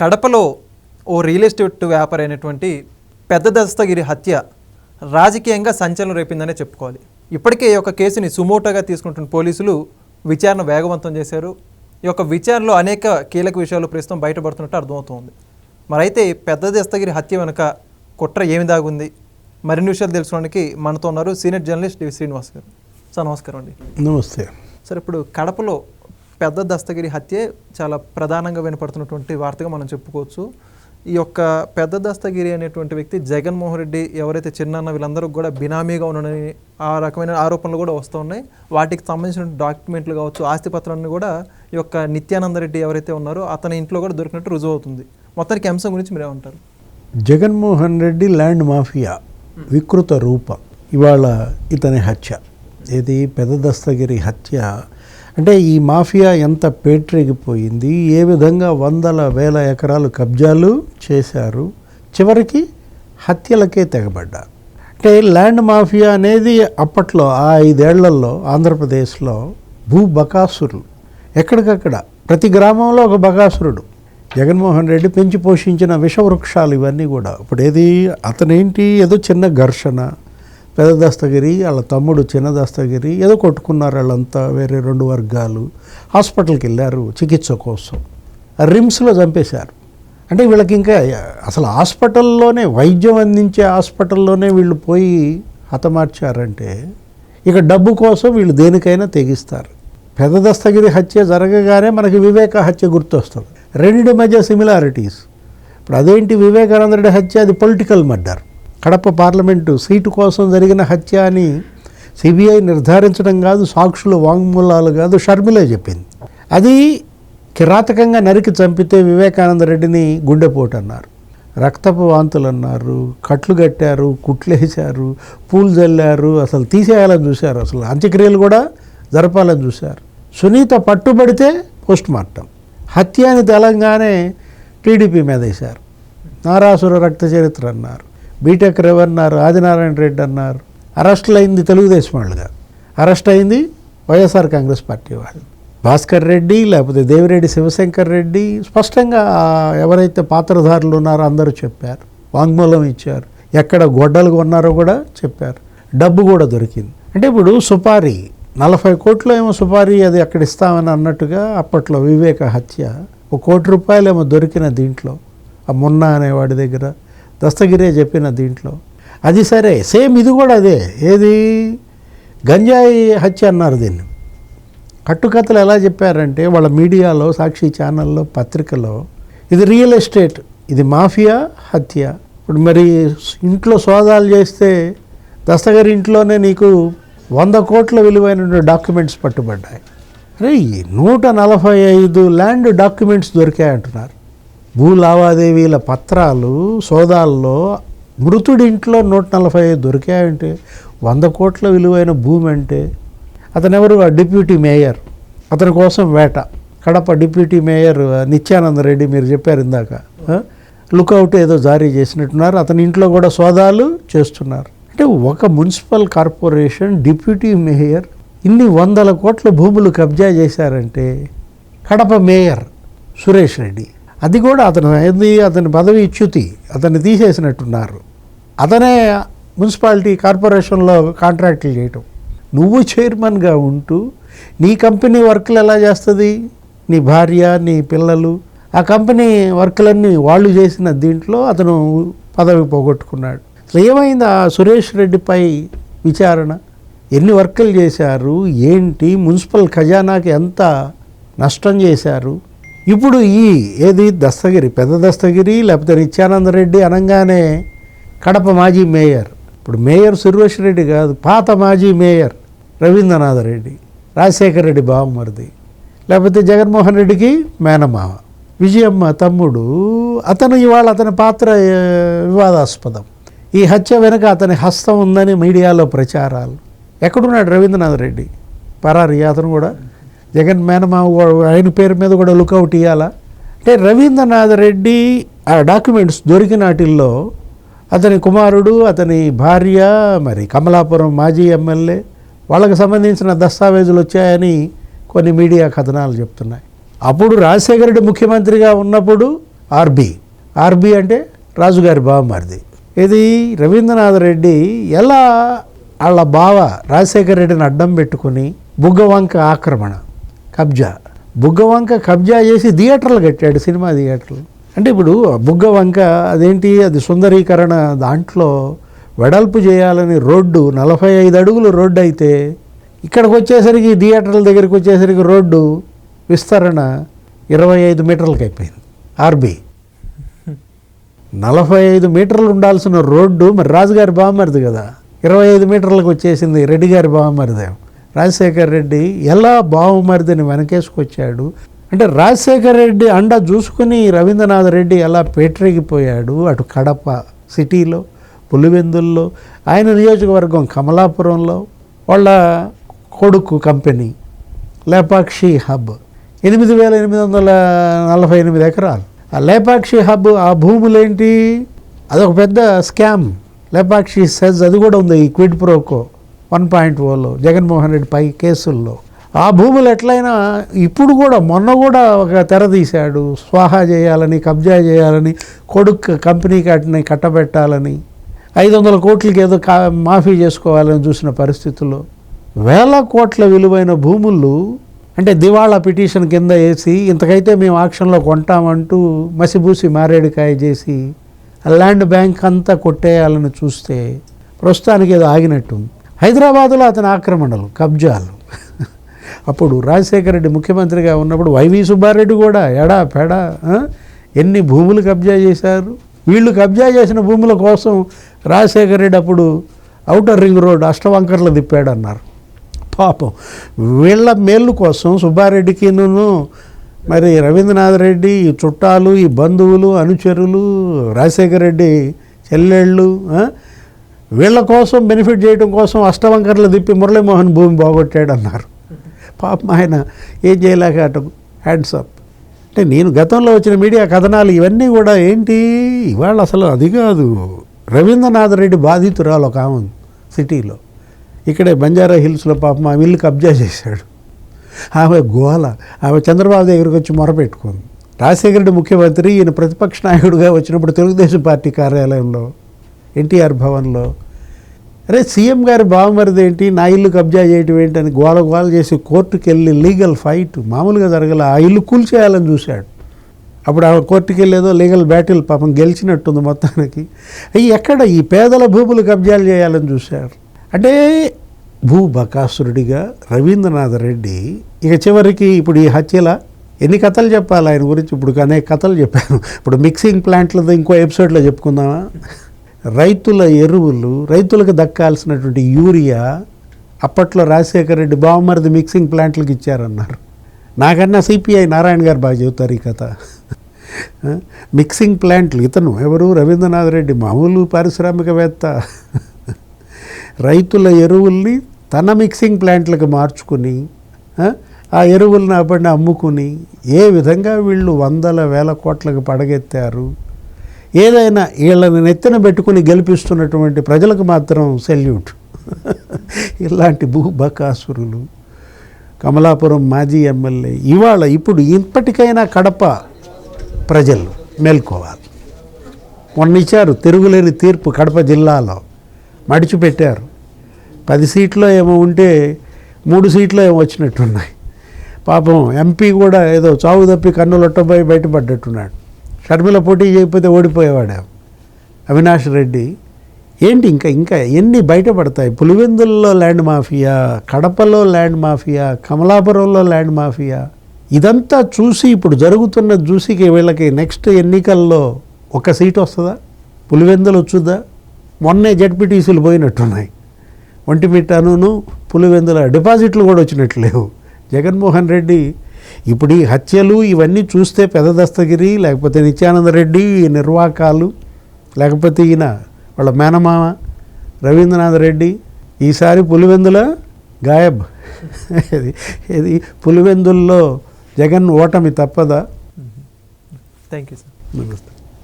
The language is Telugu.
కడపలో ఓ రియల్ ఎస్టేట్ వ్యాపారి అయినటువంటి పెద్ద దస్తగిరి హత్య రాజకీయంగా సంచలనం రేపిందనే చెప్పుకోవాలి. ఇప్పటికే ఈ యొక్క కేసుని సుమోటోగా తీసుకుంటున్న పోలీసులు విచారణ వేగవంతం చేశారు. ఈ యొక్క విచారణలో అనేక కీలక విషయాలు ప్రస్తుతం బయటపడుతున్నట్టు అర్థమవుతోంది. మరైతే పెద్ద దస్తగిరి హత్య వెనుక కుట్ర ఏమి దాగుంది, మరిన్ని విషయాలు తెలుసుకోవడానికి మనతో ఉన్నారు సీనియర్ జర్నలిస్ట్ డి శ్రీనివాస్ గారు. సార్ నమస్కారం అండి. నమస్తే సార్, ఇప్పుడు కడపలో పెద్ద దస్తగిరి హత్య చాలా ప్రధానంగా వినపడుతున్నటువంటి వార్తగా మనం చెప్పుకోవచ్చు. ఈ యొక్క పెద్ద దస్తగిరి అనేటువంటి వ్యక్తి జగన్మోహన్ రెడ్డి ఎవరైతే చిన్న వీళ్ళందరూ కూడా బినామీగా ఉన్నారని ఆ రకమైన ఆరోపణలు కూడా వస్తూ ఉన్నాయి. వాటికి సంబంధించిన డాక్యుమెంట్లు కావచ్చు, ఆస్తిపత్రాన్ని కూడా ఈ యొక్క నిత్యానంద రెడ్డి ఎవరైతే ఉన్నారో అతని ఇంట్లో కూడా దొరికినట్టు రుజువు అవుతుంది. మొత్తానికి అంశం గురించి మీరేమంటారు? జగన్మోహన్ రెడ్డి ల్యాండ్ మాఫియా వికృత రూపం ఇవాళ ఇతని హత్య. ఇది పెద్ద దస్తగిరి హత్య అంటే ఈ మాఫియా ఎంత పేట్రెగిపోయింది, ఏ విధంగా వందల వేల ఎకరాలు కబ్జాలు చేశారు, చివరికి హత్యలకే తెగబడ్డారు. అంటే ల్యాండ్ మాఫియా అనేది అప్పట్లో ఆ 5 ఏళ్లలో ఆంధ్రప్రదేశ్లో భూ బకాసురులు ఎక్కడికక్కడ ప్రతి గ్రామంలో ఒక బకాసురుడు. జగన్మోహన్ రెడ్డి పెంచి పోషించిన విషవృక్షాలు ఇవన్నీ కూడా. ఇప్పుడు అతనేంటి ఏదో చిన్న ఘర్షణ, పెద్ద దస్తగిరి వాళ్ళ తమ్ముడు చిన్న దస్తగిరి ఏదో కొట్టుకున్నారు, వాళ్ళంతా వేరే 2 వర్గాలు. హాస్పిటల్కి వెళ్ళారు చికిత్స కోసం, రిమ్స్లో చంపేశారు. అంటే వీళ్ళకి ఇంకా అసలు హాస్పిటల్లోనే వైద్యం అందించే హాస్పిటల్లోనే వీళ్ళు పోయి హతమార్చారంటే ఇక డబ్బు కోసం వీళ్ళు దేనికైనా తెగిస్తారు. పెద్ద దస్తగిరి హత్య జరగగానే మనకి వివేక హత్య గుర్తొస్తుంది. రెండింటి మధ్య సిమిలారిటీస్. ఇప్పుడు అదేంటి వివేకానంద రెడ్డి హత్య, అది political murder. Kadapa parliament seat కోసం జరిగిన హత్య అని సిబిఐ నిర్ధారించడం కాదు, సాక్షులు వాంగ్మూలాలు కాదు, షర్మిలే చెప్పింది. అది కిరాతకంగా నరికి చంపితే వివేకానంద రెడ్డిని గుండెపోటు అన్నారు, రక్తపు వాంతులు అన్నారు, కట్లు కట్టారు, కుట్లేశారు, పూలు జల్లారు, అసలు తీసేయాలని చూశారు, అసలు అంత్యక్రియలు కూడా జరపాలని చూశారు. సునీత పట్టుబడితే పోస్ట్ మార్టం. హత్య అని తెలంగాణే టీడీపీ మీద వేశారు. నారాసుర రక్త చరిత్ర అన్నారు, బీటెక్ రేవ్ అన్నారు, ఆదినారాయణ రెడ్డి అన్నారు. అరెస్టులు అయింది తెలుగుదేశం వాళ్ళుగా, అరెస్ట్ అయింది వైఎస్ఆర్ కాంగ్రెస్ పార్టీ వాళ్ళు. భాస్కర్ రెడ్డి లేకపోతే దేవిరెడ్డి శివశంకర్ రెడ్డి స్పష్టంగా ఎవరైతే పాత్రధారులు ఉన్నారో అందరూ చెప్పారు, వాంగ్మూలం ఇచ్చారు, ఎక్కడ గొడ్డలు కొన్నారో కూడా చెప్పారు, డబ్బు కూడా దొరికింది. అంటే ఇప్పుడు సుపారీ 40 కోట్లు ఏమో సుపారీ అది అక్కడ ఇస్తామని అన్నట్టుగా అప్పట్లో వివేక హత్య 1 కోటి రూపాయలు ఏమో దొరికిన దీంట్లో, ఆ మున్నా అనేవాడి దగ్గర, దస్తగిరే చెప్పిన దీంట్లో. అది సరే, సేమ్ ఇది కూడా అదే. ఏది గంజాయి హత్య అన్నారు దీన్ని. కట్టుకథలు ఎలా చెప్పారంటే వాళ్ళ మీడియాలో, సాక్షి ఛానల్లో, పత్రికలో ఇది రియల్ ఎస్టేట్, ఇది మాఫియా హత్య. ఇప్పుడు మరి ఇంట్లో సోదాలు చేస్తే దస్తగిరి ఇంట్లోనే నీకు 100 కోట్ల విలువైన డాక్యుమెంట్స్ పట్టుబడ్డాయి. అరే 145 ల్యాండ్ డాక్యుమెంట్స్ దొరికాయంటున్నారు. భూ లావాదేవీల పత్రాలు సోదాల్లో మృతుడి ఇంట్లో 145 దొరికాయంటే 100 కోట్ల విలువైన భూమి అంటే అతను ఎవరు? Deputy mayor. అతని కోసం వేట. కడప డిప్యూటీ మేయర్ నిత్యానంద రెడ్డి, మీరు చెప్పారు ఇందాక, లుకౌట్ ఏదో జారీ చేసినట్టున్నారు. అతని ఇంట్లో కూడా సోదాలు చేస్తున్నారు. అంటే ఒక మున్సిపల్ కార్పొరేషన్ డిప్యూటీ మేయర్ ఇన్ని 100 కోట్ల భూములు కబ్జా చేశారంటే కడప మేయర్ సురేష్ రెడ్డి, అది కూడా అతని పదవి ఇచ్యుతి, అతన్ని తీసేసినట్టున్నారు. అతనే మున్సిపాలిటీ కార్పొరేషన్లో కాంట్రాక్టులు చేయటం. నువ్వు చైర్మన్గా ఉంటూ నీ కంపెనీ వర్క్లు ఎలా చేస్తుంది? నీ భార్య, నీ పిల్లలు, ఆ కంపెనీ వర్క్లన్నీ వాళ్ళు చేసిన దీంట్లో అతను పదవి పోగొట్టుకున్నాడు. అసలు ఏమైంది ఆ సురేష్ రెడ్డిపై విచారణ? ఎన్ని వర్కులు చేశారు, ఏంటి, మున్సిపల్ ఖజానాకి ఎంత నష్టం చేశారు? ఇప్పుడు ఏది దస్తగిరి, పెద్ద దస్తగిరి లేకపోతే నిత్యానంద రెడ్డి అనగానే కడప మాజీ మేయర్, ఇప్పుడు మేయర్ సురేష్ రెడ్డి కాదు, పాత మాజీ మేయర్ రవీంద్రనాథ్ రెడ్డి, రాజశేఖర రెడ్డి బావమరిది, లేకపోతే జగన్మోహన్ రెడ్డికి మేనమావ, విజయమ్మ తమ్ముడు. అతను ఇవాళ అతని పాత్ర వివాదాస్పదం. ఈ హత్య వెనుక అతని హస్తం ఉందని మీడియాలో ప్రచారాలు. ఎక్కడున్నాడు రవీంద్రనాథ్ రెడ్డి? పరారి. అతను కూడా జగన్ మేనమావ, ఆయన పేరు మీద కూడా లుకౌట్ ఇవ్వాలా? అంటే రవీంద్రనాథ్ రెడ్డి ఆ డాక్యుమెంట్స్ దొరికిన వాటిల్లో అతని కుమారుడు, అతని భార్య, మరి కమలాపురం మాజీ ఎమ్మెల్యే, వాళ్ళకి సంబంధించిన దస్తావేజులు వచ్చాయని కొన్ని మీడియా కథనాలు చెప్తున్నాయి. అప్పుడు రాజశేఖర రెడ్డి ముఖ్యమంత్రిగా ఉన్నప్పుడు ఆర్బీ అంటే రాజుగారి బావమరిది. ఇది రవీంద్రనాథ్ రెడ్డి ఎలా వాళ్ళ బావ రాజశేఖర రెడ్డిని అడ్డం పెట్టుకుని బుగ్గవంక ఆక్రమణ కబ్జా, బుగ్గవంక కబ్జా చేసి థియేటర్లు కట్టాడు, సినిమా థియేటర్లు. అంటే ఇప్పుడు బుగ్గవంక అదేంటి, అది సుందరీకరణ, దాంట్లో వెడల్పు చేయాలని రోడ్డు 45 అడుగులు రోడ్డు అయితే ఇక్కడికి వచ్చేసరికి థియేటర్ల దగ్గరికి వచ్చేసరికి రోడ్డు విస్తరణ 25 మీటర్లకు అయిపోయింది. ఆర్బీ 45 మీటర్లు ఉండాల్సిన రోడ్డు మరి రాజుగారి బావమరిది కదా, 25 మీటర్లకు వచ్చేసింది. రెడ్డి గారి బావమరిదే రాజశేఖర్ రెడ్డి ఎలా బావమరిదిని వెనకేసుకొచ్చాడు అంటే, రాజశేఖర్ రెడ్డి అండ చూసుకుని రవీంద్రనాథ్ రెడ్డి ఎలా పేటరేగిపోయాడు. అటు కడప సిటీలో, పులివెందుల్లో, ఆయన నియోజకవర్గం కమలాపురంలో వాళ్ళ కొడుకు కంపెనీ లేపాక్షి హబ్ 8,848 ఎకరాలు. ఆ లేపాక్షి హబ్ ఆ భూములేంటి, అదొక పెద్ద స్కామ్. లేపాక్షి సెజ్ అది కూడా ఉంది ఈ క్విడ్ ప్రోకో 1.0లో జగన్మోహన్ రెడ్డి పై కేసుల్లో. ఆ భూములు ఎట్లయినా ఇప్పుడు కూడా మొన్న కూడా ఒక తెర తీశాడు, స్వాహా చేయాలని, కబ్జా చేయాలని, కొడుకు కంపెనీకి వాటిని కట్టబెట్టాలని, 500 కోట్లకి ఏదో మాఫీ చేసుకోవాలని చూసిన పరిస్థితుల్లో వేల కోట్ల విలువైన భూములు అంటే దివాళా పిటిషన్ కింద వేసి ఇంతకైతే మేము ఆక్షన్లో కొంటామంటూ మసిబూసి మారేడుకాయ చేసి ల్యాండ్ బ్యాంక్ అంతా కొట్టేయాలని చూస్తే ప్రస్తుతానికి ఏదో ఆగినట్టు. హైదరాబాదులో అతని ఆక్రమణలు, కబ్జాలు. అప్పుడు రాజశేఖర రెడ్డి ముఖ్యమంత్రిగా ఉన్నప్పుడు వైవి సుబ్బారెడ్డి కూడా ఎడా పెడా ఎన్ని భూములు కబ్జా చేశారు. వీళ్ళు కబ్జా చేసిన భూముల కోసం రాజశేఖర రెడ్డి అప్పుడు ఔటర్ రింగ్ రోడ్ అష్టవంకర్లు తిప్పాడు అన్నారు. పాపం వీళ్ళ మేళ్ళు కోసం సుబ్బారెడ్డికిను మరి రవీంద్రనాథ్ రెడ్డి ఈ చుట్టాలు, ఈ బంధువులు, అనుచరులు, రాజశేఖర రెడ్డి చెల్లెళ్ళు వీళ్ళ కోసం బెనిఫిట్ చేయడం కోసం అష్టవంకర్లు తిప్పి మురళీమోహన్ భూమి బాగొట్టాడు అన్నారు. పాపం ఆయన ఏం చేయలేక అటు హ్యాండ్స్ అప్. అంటే నేను గతంలో వచ్చిన మీడియా కథనాలు ఇవన్నీ కూడా ఏంటి, ఇవాళ అసలు అది కాదు. రవీంద్రనాథ్ రెడ్డి బాధితురాలు ఒక ఆమె సిటీలో, ఇక్కడే బంజారా హిల్స్లో పాపం ఆమె ఇల్లు కబ్జా చేశాడు. ఆమె గోల, ఆమె చంద్రబాబు దగ్గరికి వచ్చి మొరపెట్టుకుంది. రాజశేఖర రెడ్డి ముఖ్యమంత్రి, ఈయన ప్రతిపక్ష నాయకుడిగా వచ్చినప్పుడు తెలుగుదేశం పార్టీ కార్యాలయంలో ఎన్టీఆర్ భవన్లో, అరే సీఎం గారి బావమరిది ఏంటి, నా ఇల్లు కబ్జా చేయటం ఏంటి అని గోల గోల చేసి కోర్టుకు వెళ్ళి లీగల్ ఫైట్ మామూలుగా జరగల, ఆ ఇల్లు కూల్చేయాలని చూశాడు. అప్పుడు ఆ కోర్టుకు వెళ్ళేదో లీగల్ బ్యాటిల్ పాపం గెలిచినట్టుంది మొత్తానికి. ఎక్కడ ఈ పేదల భూములు కబ్జాలు చేయాలని చూశారు. అంటే భూబకాసురుడిగా రవీంద్రనాథ్ రెడ్డి ఇక చివరికి ఇప్పుడు ఈ హత్యల ఎన్ని కథలు చెప్పాలి ఆయన గురించి. ఇప్పుడు అనేక కథలు చెప్పాను. ఇప్పుడు మిక్సింగ్ ప్లాంట్లతో ఇంకో ఎపిసోడ్లో చెప్పుకుందామా. రైతుల ఎరువులు, రైతులకు దక్కాల్సినటువంటి యూరియా అప్పట్లో రాజశేఖర రెడ్డి బావమరిది మిక్సింగ్ ప్లాంట్లకు ఇచ్చారన్నారు. నాకన్నా సిపిఐ నారాయణ గారు బాగా చెబుతారు ఈ కథ. మిక్సింగ్ ప్లాంట్లు, ఇతను ఎవరు, రవీంద్రనాథ్ రెడ్డి మామూలు పారిశ్రామికవేత్త. రైతుల ఎరువుల్ని తన మిక్సింగ్ ప్లాంట్లకు మార్చుకుని ఆ ఎరువులను అప్పటిని అమ్ముకుని ఏ విధంగా వీళ్ళు వందల వేల కోట్లకు పడగెత్తారు. ఏదైనా వీళ్ళని నెత్తిన పెట్టుకుని గెలిపిస్తున్నటువంటి ప్రజలకు మాత్రం సెల్యూట్. ఇలాంటి భూబకాసురులు కమలాపురం మాజీ ఎమ్మెల్యే ఇప్పుడు ఇప్పటికైనా కడప ప్రజలు మేల్కోవాలి. మొన్న ఇచ్చారు తిరుగులేని తీర్పు కడప జిల్లాలో, మడిచిపెట్టారు. 10 సీట్లో ఏమో ఉంటే 3 సీట్లో ఏమో వచ్చినట్టున్నాయి. పాపం ఎంపీ కూడా ఏదో చావు తప్పి కన్నులొట్టబోయి బయటపడ్డట్టున్నాడు. షర్మిల పోటీ చేయకపోతే ఓడిపోయేవాడు అవినాష్ రెడ్డి. ఏంటి ఇంకా ఎన్ని బయటపడతాయి. పులివెందుల్లో ల్యాండ్ మాఫియా, కడపలో ల్యాండ్ మాఫియా, కమలాపురంలో ల్యాండ్ మాఫియా. ఇదంతా చూసి ఇప్పుడు జరుగుతున్నది చూసి వీళ్ళకి నెక్స్ట్ ఎన్నికల్లో 1 సీటు వస్తుందా, పులివెందులు వచ్చుద్దా. మొన్నే జడ్పీటీసీలు పోయినట్టున్నాయి. ఒంటిమిట్టను పులివెందుల డిపాజిట్లు కూడా వచ్చినట్లు లేవు. జగన్మోహన్ రెడ్డి ఇప్పుడు ఈ హత్యలు ఇవన్నీ చూస్తే పెద్ద దస్తగిరి, లేకపోతే నిత్యానంద రెడ్డి నిర్వాకాలు, లేకపోతే ఈయన వాళ్ళ మేనమామ రవీంద్రనాథ్ రెడ్డి, ఈసారి పులివెందుల గాయబ్. ఇది పులివెందుల్లో జగన్ ఓటమి తప్పదా. Thank you sir. నమస్తే.